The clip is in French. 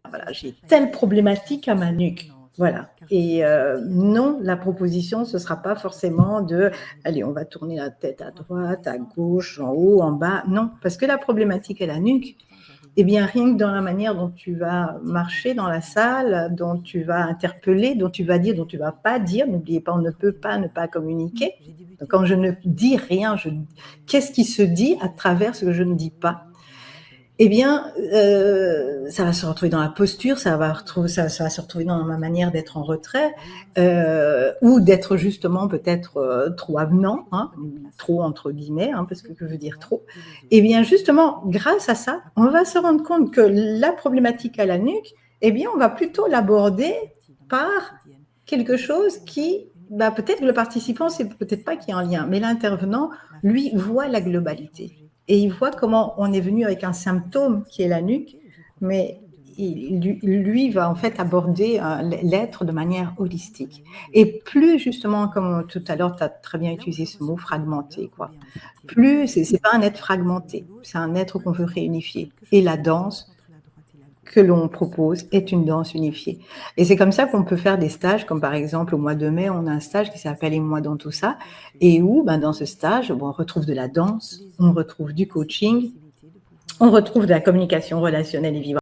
voilà, j'ai telle problématique à ma nuque. Voilà. Et non, la proposition, ce sera pas forcément de, allez, on va tourner la tête à droite, à gauche, en haut, en bas. Non, parce que la problématique est la nuque. Eh bien, rien que dans la manière dont tu vas marcher dans la salle, dont tu vas interpeller, dont tu vas dire, dont tu vas pas dire. N'oubliez pas, on ne peut pas ne pas communiquer. Donc, quand je ne dis rien, qu'est-ce qui se dit à travers ce que je ne dis pas? Eh bien, ça va se retrouver dans la posture, ça va se retrouver dans ma manière d'être en retrait, ou d'être justement peut-être, trop avenant, hein, trop entre guillemets, hein, parce que je veux dire trop. Eh bien, justement, grâce à ça, on va se rendre compte que la problématique à la nuque, eh bien, on va plutôt l'aborder par quelque chose qui, bah, peut-être que le participant, c'est peut-être pas qu'il y a un lien, mais l'intervenant, lui, voit la globalité. Et il voit comment on est venu avec un symptôme qui est la nuque, mais lui va en fait aborder l'être de manière holistique. Et plus justement, comme tout à l'heure, tu as très bien utilisé ce mot fragmenté, quoi. Plus, c'est pas un être fragmenté, c'est un être qu'on veut réunifier. Et la danse que l'on propose est une danse unifiée. Et c'est comme ça qu'on peut faire des stages, comme par exemple au mois de mai, on a un stage qui s'appelle «Et moi dans tout ça», et où, ben, dans ce stage, bon, on retrouve de la danse, on retrouve du coaching, on retrouve de la communication relationnelle et vibrante.